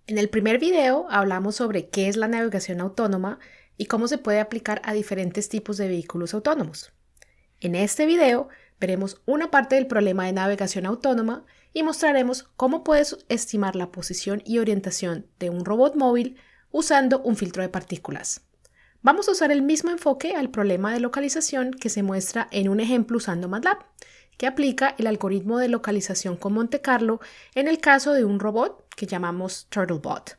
En el primer video hablamos sobre qué es la navegación autónoma y cómo se puede aplicar a diferentes tipos de vehículos autónomos. En este video veremos una parte del problema de navegación autónoma y mostraremos cómo puedes estimar la posición y orientación de un robot móvil usando un filtro de partículas. Vamos a usar el mismo enfoque al problema de localización que se muestra en un ejemplo usando MATLAB, que aplica el algoritmo de localización con Monte Carlo en el caso de un robot que llamamos TurtleBot.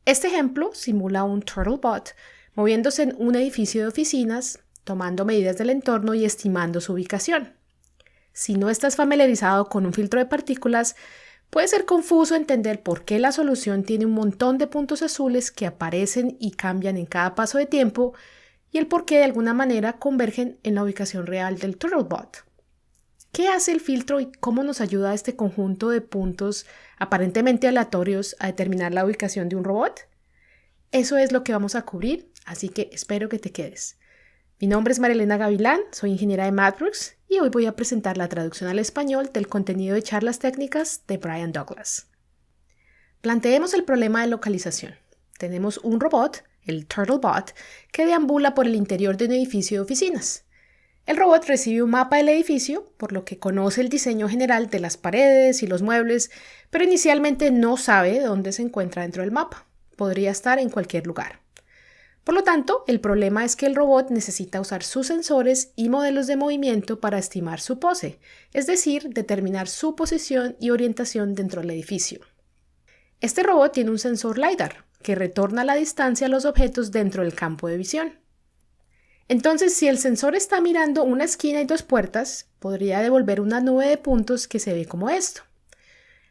Este ejemplo simula un TurtleBot moviéndose en un edificio de oficinas, tomando medidas del entorno y estimando su ubicación. Si no estás familiarizado con un filtro de partículas, puede ser confuso entender por qué la solución tiene un montón de puntos azules que aparecen y cambian en cada paso de tiempo y el por qué de alguna manera convergen en la ubicación real del TurtleBot. ¿Qué hace el filtro y cómo nos ayuda este conjunto de puntos aparentemente aleatorios a determinar la ubicación de un robot? Eso es lo que vamos a cubrir, así que espero que te quedes. Mi nombre es Marilena Gavilán, soy ingeniera de MathWorks y hoy voy a presentar la traducción al español del contenido de charlas técnicas de Brian Douglas. Planteemos el problema de localización. Tenemos un robot, el TurtleBot, que deambula por el interior de un edificio de oficinas. El robot recibe un mapa del edificio, por lo que conoce el diseño general de las paredes y los muebles, pero inicialmente no sabe dónde se encuentra dentro del mapa. Podría estar en cualquier lugar. Por lo tanto, el problema es que el robot necesita usar sus sensores y modelos de movimiento para estimar su pose, es decir, determinar su posición y orientación dentro del edificio. Este robot tiene un sensor LiDAR, que retorna la distancia a los objetos dentro del campo de visión. Entonces, si el sensor está mirando una esquina y dos puertas, podría devolver una nube de puntos que se ve como esto.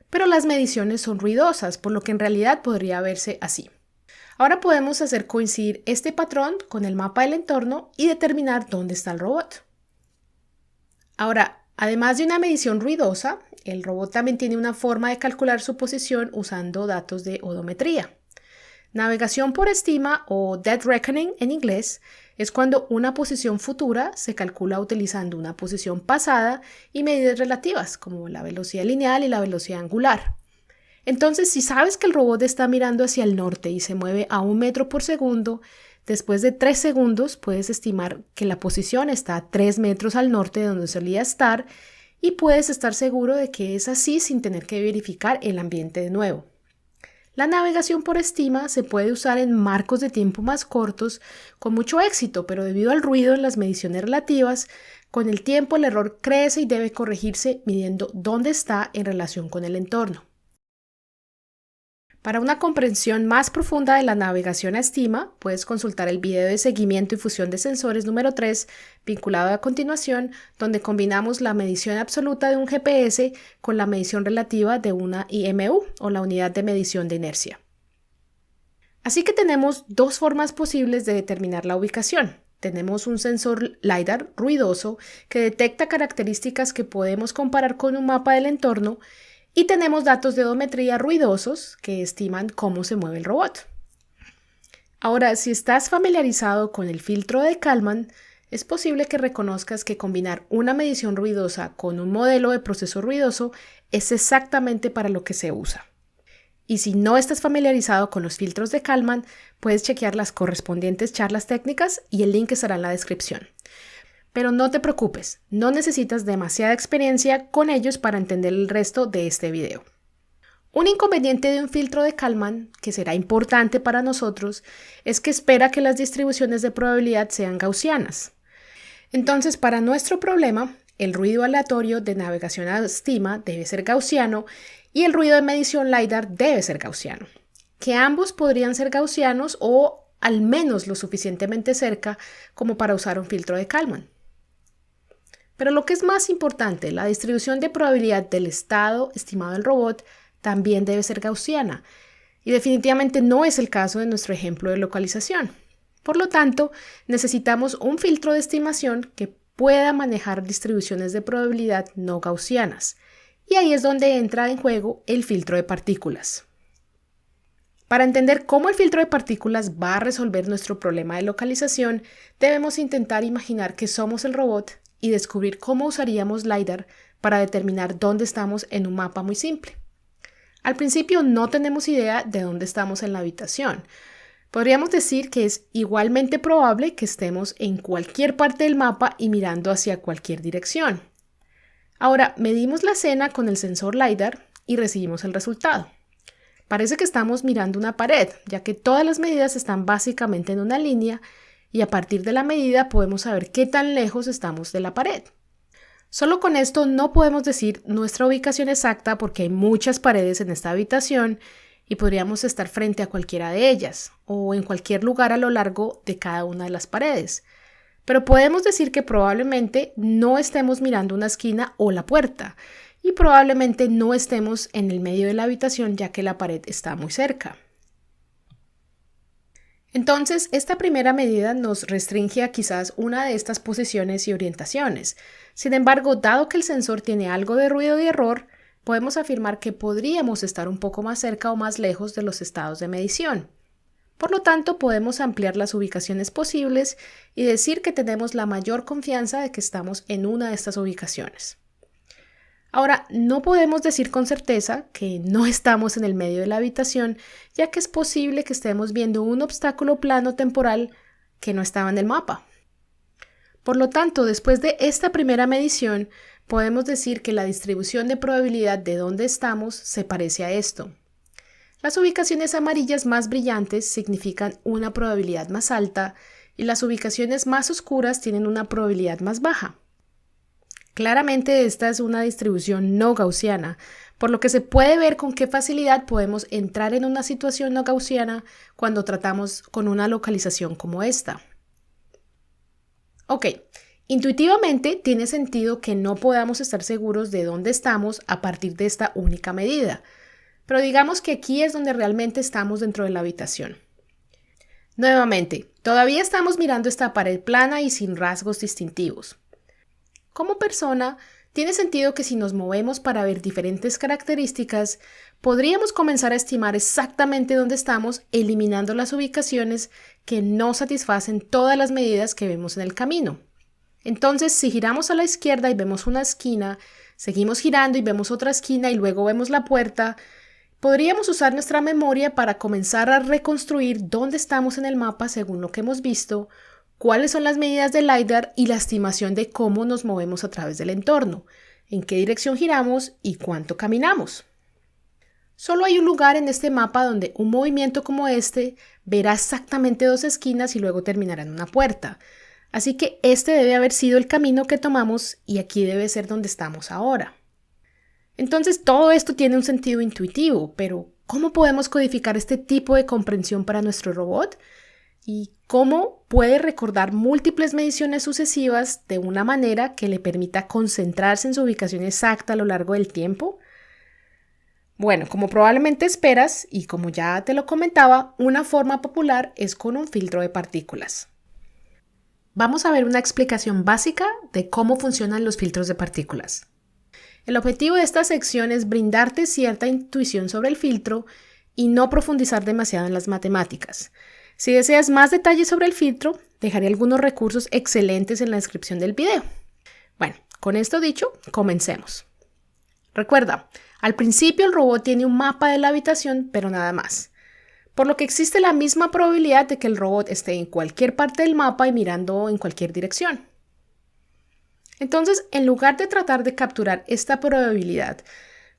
Pero las mediciones son ruidosas, por lo que en realidad podría verse así. Ahora podemos hacer coincidir este patrón con el mapa del entorno y determinar dónde está el robot. Ahora, además de una medición ruidosa, el robot también tiene una forma de calcular su posición usando datos de odometría. Navegación por estima o dead reckoning en inglés es cuando una posición futura se calcula utilizando una posición pasada y medidas relativas como la velocidad lineal y la velocidad angular. Entonces, si sabes que el robot está mirando hacia el norte y se mueve a 1 metro por segundo, después de 3 segundos puedes estimar que la posición está a 3 metros al norte de donde solía estar y puedes estar seguro de que es así sin tener que verificar el ambiente de nuevo. La navegación por estima se puede usar en marcos de tiempo más cortos con mucho éxito, pero debido al ruido en las mediciones relativas, con el tiempo el error crece y debe corregirse midiendo dónde está en relación con el entorno. Para una comprensión más profunda de la navegación a estima, puedes consultar el video de seguimiento y fusión de sensores número 3, vinculado a continuación, donde combinamos la medición absoluta de un GPS con la medición relativa de una IMU, o la unidad de medición de inercia. Así que tenemos dos formas posibles de determinar la ubicación. Tenemos un sensor LiDAR ruidoso que detecta características que podemos comparar con un mapa del entorno, y tenemos datos de odometría ruidosos que estiman cómo se mueve el robot. Ahora, si estás familiarizado con el filtro de Kalman, es posible que reconozcas que combinar una medición ruidosa con un modelo de proceso ruidoso es exactamente para lo que se usa. Y si no estás familiarizado con los filtros de Kalman, puedes chequear las correspondientes charlas técnicas y el link estará en la descripción. Pero no te preocupes, no necesitas demasiada experiencia con ellos para entender el resto de este video. Un inconveniente de un filtro de Kalman, que será importante para nosotros, es que espera que las distribuciones de probabilidad sean gaussianas. Entonces, para nuestro problema, el ruido aleatorio de navegación a estima debe ser gaussiano y el ruido de medición LiDAR debe ser gaussiano. Que ambos podrían ser gaussianos o al menos lo suficientemente cerca como para usar un filtro de Kalman. Pero lo que es más importante, la distribución de probabilidad del estado estimado del robot también debe ser gaussiana, y definitivamente no es el caso de nuestro ejemplo de localización. Por lo tanto, necesitamos un filtro de estimación que pueda manejar distribuciones de probabilidad no gaussianas, y ahí es donde entra en juego el filtro de partículas. Para entender cómo el filtro de partículas va a resolver nuestro problema de localización, debemos intentar imaginar que somos el robot y descubrir cómo usaríamos LiDAR para determinar dónde estamos en un mapa muy simple. Al principio no tenemos idea de dónde estamos en la habitación. Podríamos decir que es igualmente probable que estemos en cualquier parte del mapa y mirando hacia cualquier dirección. Ahora, medimos la escena con el sensor LiDAR y recibimos el resultado. Parece que estamos mirando una pared, ya que todas las medidas están básicamente en una línea y a partir de la medida podemos saber qué tan lejos estamos de la pared. Solo con esto no podemos decir nuestra ubicación exacta porque hay muchas paredes en esta habitación y podríamos estar frente a cualquiera de ellas o en cualquier lugar a lo largo de cada una de las paredes. Pero podemos decir que probablemente no estemos mirando una esquina o la puerta y probablemente no estemos en el medio de la habitación ya que la pared está muy cerca. Entonces, esta primera medida nos restringe a quizás una de estas posiciones y orientaciones. Sin embargo, dado que el sensor tiene algo de ruido y error, podemos afirmar que podríamos estar un poco más cerca o más lejos de los estados de medición. Por lo tanto, podemos ampliar las ubicaciones posibles y decir que tenemos la mayor confianza de que estamos en una de estas ubicaciones. Ahora, no podemos decir con certeza que no estamos en el medio de la habitación, ya que es posible que estemos viendo un obstáculo plano temporal que no estaba en el mapa. Por lo tanto, después de esta primera medición, podemos decir que la distribución de probabilidad de dónde estamos se parece a esto. Las ubicaciones amarillas más brillantes significan una probabilidad más alta y las ubicaciones más oscuras tienen una probabilidad más baja. Claramente esta es una distribución no gaussiana, por lo que se puede ver con qué facilidad podemos entrar en una situación no gaussiana cuando tratamos con una localización como esta. Ok, intuitivamente tiene sentido que no podamos estar seguros de dónde estamos a partir de esta única medida, pero digamos que aquí es donde realmente estamos dentro de la habitación. Nuevamente, todavía estamos mirando esta pared plana y sin rasgos distintivos. Como persona, tiene sentido que si nos movemos para ver diferentes características, podríamos comenzar a estimar exactamente dónde estamos, eliminando las ubicaciones que no satisfacen todas las medidas que vemos en el camino. Entonces, si giramos a la izquierda y vemos una esquina, seguimos girando y vemos otra esquina y luego vemos la puerta, podríamos usar nuestra memoria para comenzar a reconstruir dónde estamos en el mapa según lo que hemos visto, cuáles son las medidas del LiDAR y la estimación de cómo nos movemos a través del entorno, en qué dirección giramos y cuánto caminamos. Solo hay un lugar en este mapa donde un movimiento como este verá exactamente dos esquinas y luego terminará en una puerta. Así que este debe haber sido el camino que tomamos y aquí debe ser donde estamos ahora. Entonces todo esto tiene un sentido intuitivo, pero ¿cómo podemos codificar este tipo de comprensión para nuestro robot? ¿Y cómo puede recordar múltiples mediciones sucesivas de una manera que le permita concentrarse en su ubicación exacta a lo largo del tiempo? Bueno, como probablemente esperas y como ya te lo comentaba, una forma popular es con un filtro de partículas. Vamos a ver una explicación básica de cómo funcionan los filtros de partículas. El objetivo de esta sección es brindarte cierta intuición sobre el filtro y no profundizar demasiado en las matemáticas. Si deseas más detalles sobre el filtro, dejaré algunos recursos excelentes en la descripción del video. Bueno, con esto dicho, comencemos. Recuerda, al principio el robot tiene un mapa de la habitación, pero nada más. Por lo que existe la misma probabilidad de que el robot esté en cualquier parte del mapa y mirando en cualquier dirección. Entonces, en lugar de tratar de capturar esta probabilidad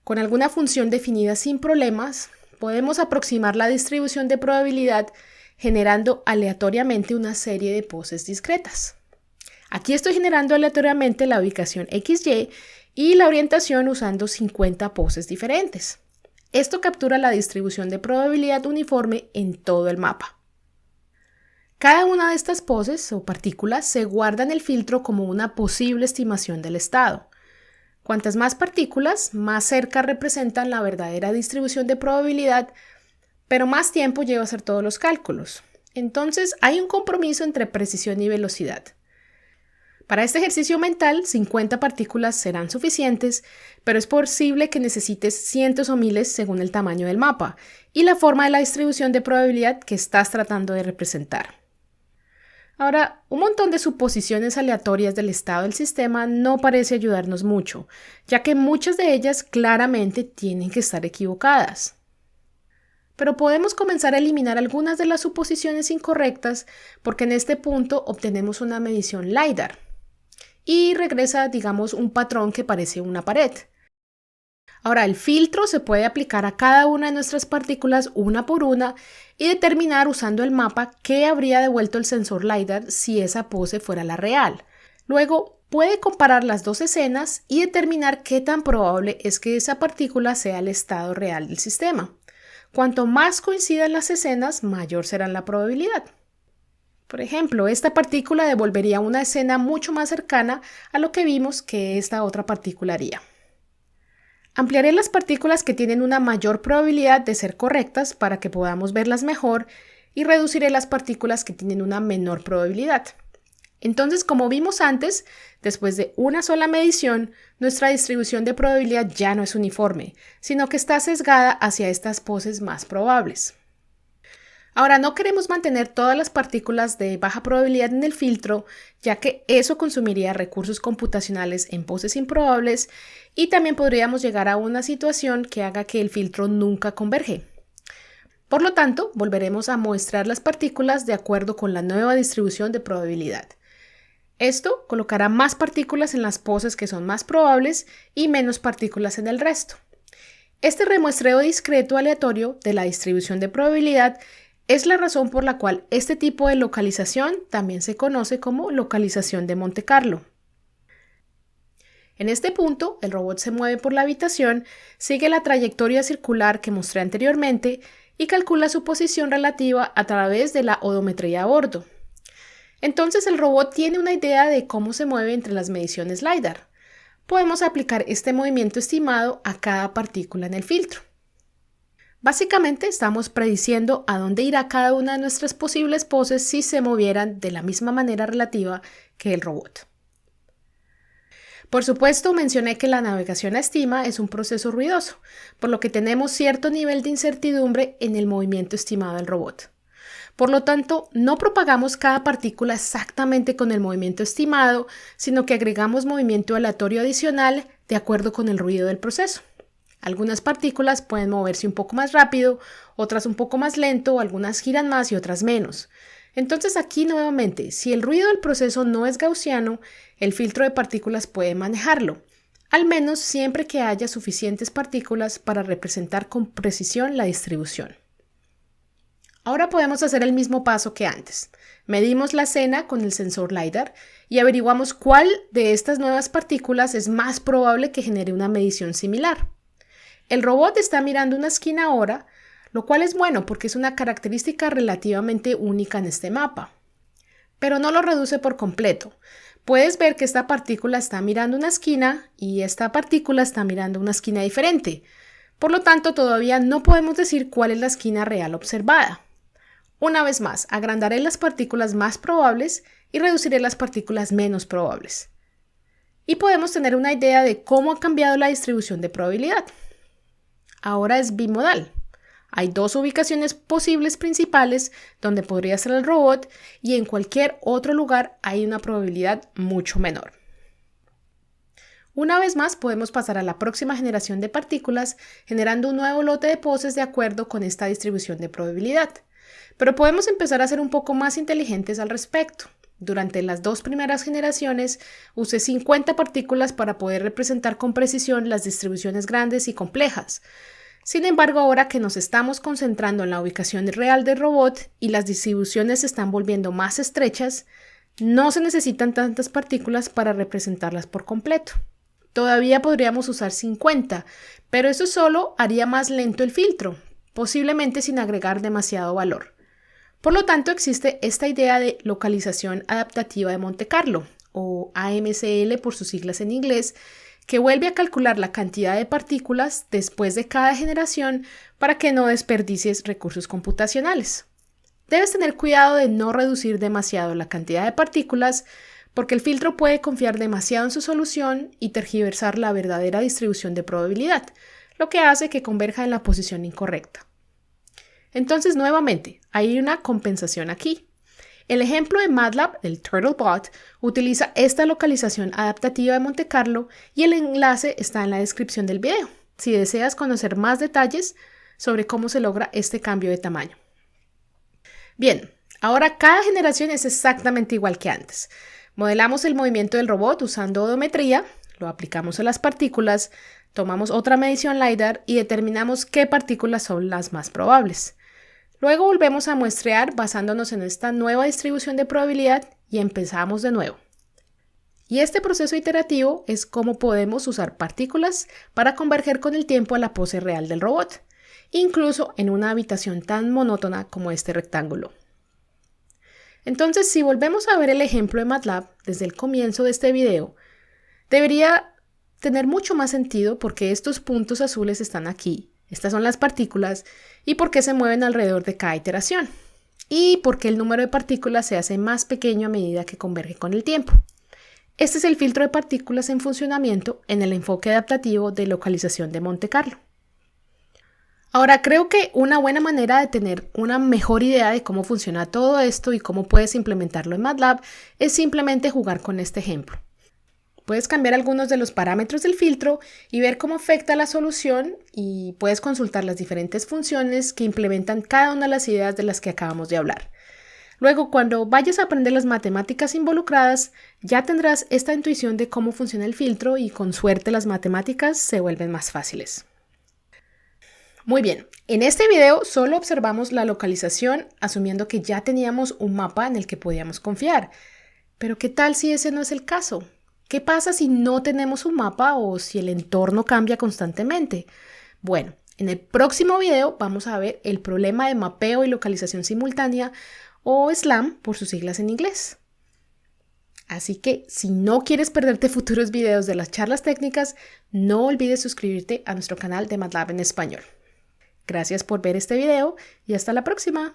con alguna función definida sin problemas, podemos aproximar la distribución de probabilidad generando aleatoriamente una serie de poses discretas. Aquí estoy generando aleatoriamente la ubicación XY y la orientación usando 50 poses diferentes. Esto captura la distribución de probabilidad uniforme en todo el mapa. Cada una de estas poses o partículas se guarda en el filtro como una posible estimación del estado. Cuantas más partículas, más cerca representan la verdadera distribución de probabilidad, pero más tiempo lleva a hacer todos los cálculos. Entonces hay un compromiso entre precisión y velocidad. Para este ejercicio mental, 50 partículas serán suficientes, pero es posible que necesites cientos o miles según el tamaño del mapa y la forma de la distribución de probabilidad que estás tratando de representar. Ahora, un montón de suposiciones aleatorias del estado del sistema no parece ayudarnos mucho, ya que muchas de ellas claramente tienen que estar equivocadas. Pero podemos comenzar a eliminar algunas de las suposiciones incorrectas porque en este punto obtenemos una medición LiDAR y regresa, digamos, un patrón que parece una pared. Ahora, el filtro se puede aplicar a cada una de nuestras partículas una por una y determinar usando el mapa qué habría devuelto el sensor LiDAR si esa pose fuera la real. Luego, puede comparar las dos escenas y determinar qué tan probable es que esa partícula sea el estado real del sistema. Cuanto más coincidan las escenas, mayor será la probabilidad. Por ejemplo, esta partícula devolvería una escena mucho más cercana a lo que vimos que esta otra partícula haría. Ampliaré las partículas que tienen una mayor probabilidad de ser correctas para que podamos verlas mejor y reduciré las partículas que tienen una menor probabilidad. Entonces, como vimos antes, después de una sola medición, nuestra distribución de probabilidad ya no es uniforme, sino que está sesgada hacia estas poses más probables. Ahora, no queremos mantener todas las partículas de baja probabilidad en el filtro, ya que eso consumiría recursos computacionales en poses improbables y también podríamos llegar a una situación que haga que el filtro nunca converge. Por lo tanto, volveremos a muestrar las partículas de acuerdo con la nueva distribución de probabilidad. Esto colocará más partículas en las poses que son más probables y menos partículas en el resto. Este remuestreo discreto aleatorio de la distribución de probabilidad es la razón por la cual este tipo de localización también se conoce como localización de Monte Carlo. En este punto, el robot se mueve por la habitación, sigue la trayectoria circular que mostré anteriormente y calcula su posición relativa a través de la odometría a bordo. Entonces el robot tiene una idea de cómo se mueve entre las mediciones LiDAR. Podemos aplicar este movimiento estimado a cada partícula en el filtro. Básicamente estamos prediciendo a dónde irá cada una de nuestras posibles poses si se movieran de la misma manera relativa que el robot. Por supuesto, mencioné que la navegación a estima es un proceso ruidoso, por lo que tenemos cierto nivel de incertidumbre en el movimiento estimado del robot. Por lo tanto, no propagamos cada partícula exactamente con el movimiento estimado, sino que agregamos movimiento aleatorio adicional de acuerdo con el ruido del proceso. Algunas partículas pueden moverse un poco más rápido, otras un poco más lento, algunas giran más y otras menos. Entonces aquí nuevamente, si el ruido del proceso no es gaussiano, el filtro de partículas puede manejarlo, al menos siempre que haya suficientes partículas para representar con precisión la distribución. Ahora podemos hacer el mismo paso que antes. Medimos la escena con el sensor LiDAR y averiguamos cuál de estas nuevas partículas es más probable que genere una medición similar. El robot está mirando una esquina ahora, lo cual es bueno porque es una característica relativamente única en este mapa. Pero no lo reduce por completo. Puedes ver que esta partícula está mirando una esquina y esta partícula está mirando una esquina diferente. Por lo tanto, todavía no podemos decir cuál es la esquina real observada. Una vez más, agrandaré las partículas más probables y reduciré las partículas menos probables. Y podemos tener una idea de cómo ha cambiado la distribución de probabilidad. Ahora es bimodal. Hay dos ubicaciones posibles principales donde podría ser el robot y en cualquier otro lugar hay una probabilidad mucho menor. Una vez más podemos pasar a la próxima generación de partículas generando un nuevo lote de poses de acuerdo con esta distribución de probabilidad. Pero podemos empezar a ser un poco más inteligentes al respecto. Durante las dos primeras generaciones usé 50 partículas para poder representar con precisión las distribuciones grandes y complejas. Sin embargo, ahora que nos estamos concentrando en la ubicación real del robot y las distribuciones se están volviendo más estrechas, no se necesitan tantas partículas para representarlas por completo. Todavía podríamos usar 50, pero eso solo haría más lento el filtro, posiblemente sin agregar demasiado valor. Por lo tanto, existe esta idea de localización adaptativa de Monte Carlo, o AMCL por sus siglas en inglés, que vuelve a calcular la cantidad de partículas después de cada generación para que no desperdicies recursos computacionales. Debes tener cuidado de no reducir demasiado la cantidad de partículas porque el filtro puede confiar demasiado en su solución y tergiversar la verdadera distribución de probabilidad, lo que hace que converja en la posición incorrecta. Entonces, nuevamente, hay una compensación aquí. El ejemplo de MATLAB, el Turtlebot, utiliza esta localización adaptativa de Monte Carlo y el enlace está en la descripción del video, si deseas conocer más detalles sobre cómo se logra este cambio de tamaño. Bien, ahora cada generación es exactamente igual que antes. Modelamos el movimiento del robot usando odometría, lo aplicamos a las partículas, tomamos otra medición LiDAR y determinamos qué partículas son las más probables. Luego volvemos a muestrear basándonos en esta nueva distribución de probabilidad y empezamos de nuevo. Y este proceso iterativo es cómo podemos usar partículas para converger con el tiempo a la pose real del robot, incluso en una habitación tan monótona como este rectángulo. Entonces, si volvemos a ver el ejemplo de MATLAB desde el comienzo de este video, debería tener mucho más sentido porque estos puntos azules están aquí. Estas son las partículas y por qué se mueven alrededor de cada iteración y por qué el número de partículas se hace más pequeño a medida que converge con el tiempo. Este es el filtro de partículas en funcionamiento en el enfoque adaptativo de localización de Monte Carlo. Ahora, creo que una buena manera de tener una mejor idea de cómo funciona todo esto y cómo puedes implementarlo en MATLAB es simplemente jugar con este ejemplo. Puedes cambiar algunos de los parámetros del filtro y ver cómo afecta la solución y puedes consultar las diferentes funciones que implementan cada una de las ideas de las que acabamos de hablar. Luego, cuando vayas a aprender las matemáticas involucradas, ya tendrás esta intuición de cómo funciona el filtro y con suerte las matemáticas se vuelven más fáciles. Muy bien, en este video solo observamos la localización asumiendo que ya teníamos un mapa en el que podíamos confiar. Pero ¿qué tal si ese no es el caso? ¿Qué pasa si no tenemos un mapa o si el entorno cambia constantemente? Bueno, en el próximo video vamos a ver el problema de mapeo y localización simultánea o SLAM por sus siglas en inglés. Así que si no quieres perderte futuros videos de las charlas técnicas, no olvides suscribirte a nuestro canal de MATLAB en español. Gracias por ver este video y hasta la próxima.